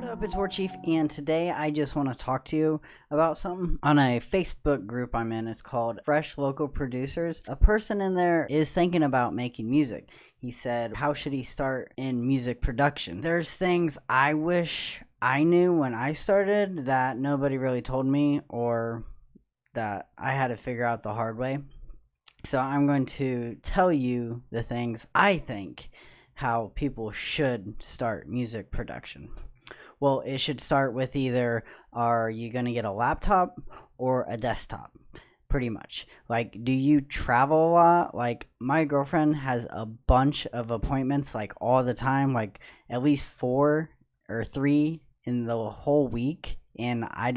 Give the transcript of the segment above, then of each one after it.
up? It's Warchief, and today I just want to talk to you about something on a Facebook group I'm in. It's called Fresh Local Producers. A person in there is thinking about making music. He said, how should he start in music production? There's things I wish I knew when I started that nobody really told me, or that I had to figure out the hard way. So I'm going to tell you the things I think how people should start music production. Well, it should start with either, are you going to get a laptop or a desktop? Pretty much. Like, do you travel a lot? Like, my girlfriend has a bunch of appointments, like, all the time, like, at least 4 or 3 in the whole week. And I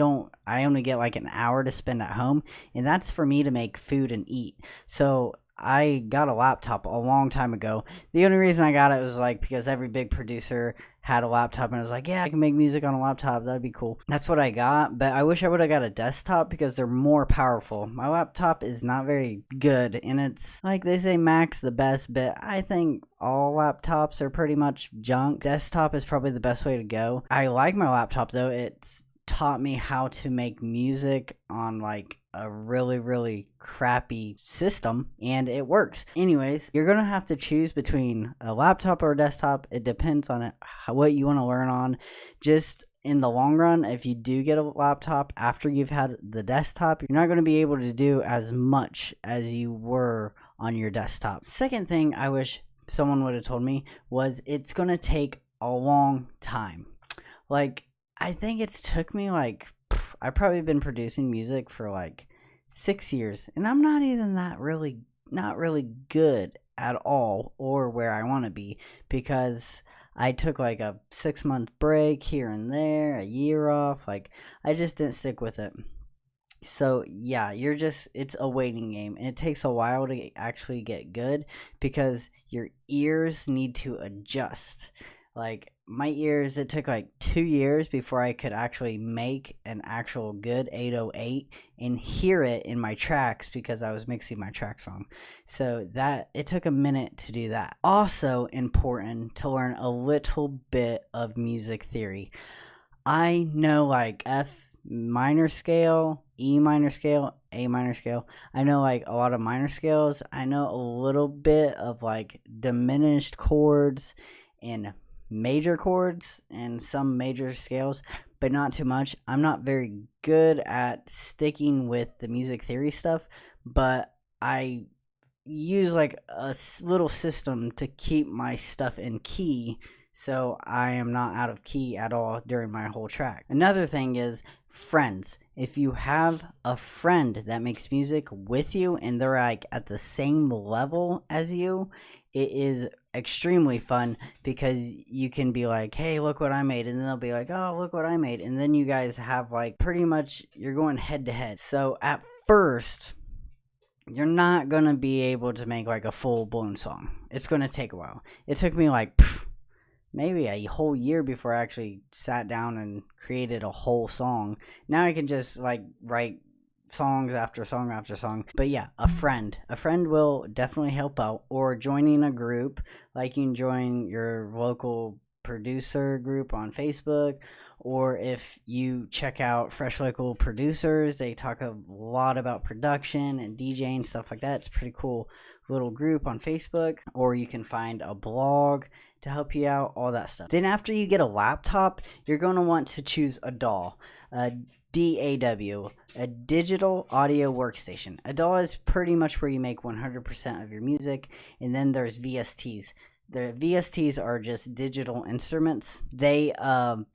only get like an hour to spend at home, and that's for me to make food and eat. So I got a laptop a long time ago. The only reason I got it was like because every big producer had a laptop, and I was like, yeah, I can make music on a laptop. That'd be cool. That's what I got, but I wish I would have got a desktop because they're more powerful. My laptop is not very good, and it's like they say Mac's the best, but I think all laptops are pretty much junk. Desktop is probably the best way to go. I like my laptop though. It's taught me how to make music on like a really crappy system, and it works. Anyways, you're gonna have to choose between a laptop or a desktop. It depends on what you want to learn on. Just in the long run, if you do get a laptop after you've had the desktop, you're not going to be able to do as much as you were on your desktop. Second thing I wish someone would have told me was it's going to take a long time. Like, I think it's took me like, I've probably been producing music for like 6 years, and I'm not even not really good at all, or where I want to be, because I took like a 6-month break here and there, a year off. Like, I just didn't stick with it. So yeah, it's a waiting game, and it takes a while to actually get good because your ears need to adjust. Like, my ears, it took like 2 years before I could actually make an actual good 808 and hear it in my tracks, because I was mixing my tracks wrong. So that it took a minute to do that. Also important to learn a little bit of music theory. I know like F minor scale, E minor scale, A minor scale. I know like a lot of minor scales. I know a little bit of like diminished chords and major chords and some major scales, but not too much. I'm not very good at sticking with the music theory stuff, but I use like a little system to keep my stuff in key, so I am not out of key at all during my whole track. Another thing is friends. If you have a friend that makes music with you and they're like at the same level as you, it is extremely fun, because you can be like, hey, look what I made, and then they'll be like, oh, look what I made, and then you guys have like pretty much, you're going head to head. So at first, you're not gonna be able to make like a full-blown song. It's gonna take a while. It took me like maybe a whole year before I actually sat down and created a whole song. Now I can just like write songs after song after song. But yeah, a friend will definitely help out, or joining a group. Like, you can join your local producer group on Facebook, or if you check out Fresh Local Producers, they talk a lot about production and DJing, stuff like that. It's a pretty cool little group on Facebook. Or you can find a blog to help you out, all that stuff. Then after you get a laptop, you're going to want to choose a DAW, DAW, a digital audio workstation. A DAW is pretty much where you make 100% of your music. And then there's VSTs. The VSTs are just digital instruments. They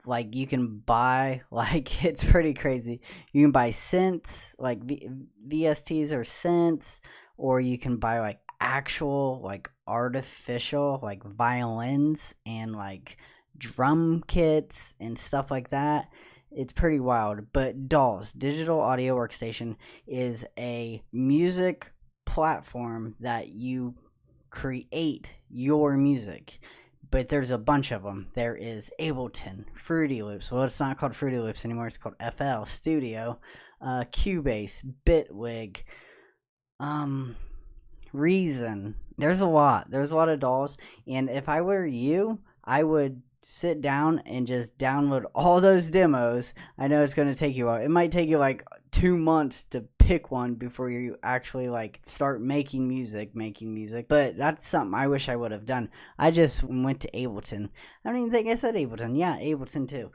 like, you can buy, like, it's pretty crazy. You can buy synths, like VSTs are synths, or you can buy like actual like artificial like violins and like drum kits and stuff like that. It's pretty wild. But DAWs, digital audio workstation, is a music platform that you create your music. But there's a bunch of them. There is Ableton, Fruity Loops. Well, it's not called Fruity Loops anymore. It's called FL Studio, Cubase, Bitwig, Reason. There's a lot of DAWs, and if I were you, I would sit down and just download all those demos. I know it's going to take you a while. It might take you like 2 months to pick one before you actually like start making music, but that's something I wish I would have done. I just went to Ableton. I don't even think I said Ableton. Yeah, Ableton too.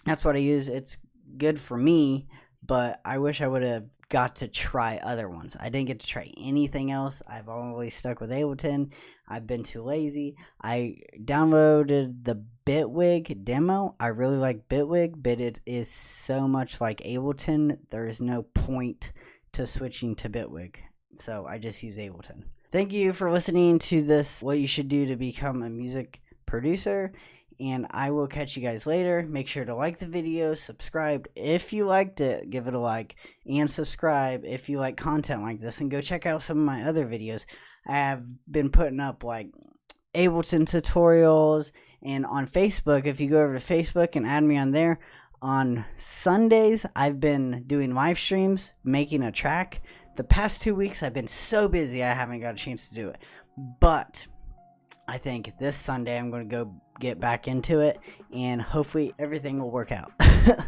That's what I use. It's good for me, but I wish I would have got to try other ones. I didn't get to try anything else. I've always stuck with Ableton. I've been too lazy. I downloaded the Bitwig demo. I really like Bitwig, but it is so much like Ableton. There is no point to switching to Bitwig. So I just use Ableton. Thank you for listening to this, what you should do to become a music producer. And I will catch you guys later. Make sure to like the video, subscribe if you liked it, give it a like, and subscribe if you like content like this. And go check out some of my other videos. I have been putting up like Ableton tutorials, and on Facebook, if you go over to Facebook and add me on there, on Sundays, I've been doing live streams, making a track. The past 2 weeks, I've been so busy, I haven't got a chance to do it. But I think this Sunday I'm going to go get back into it, and hopefully everything will work out.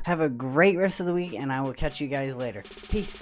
Have a great rest of the week, and I will catch you guys later. Peace.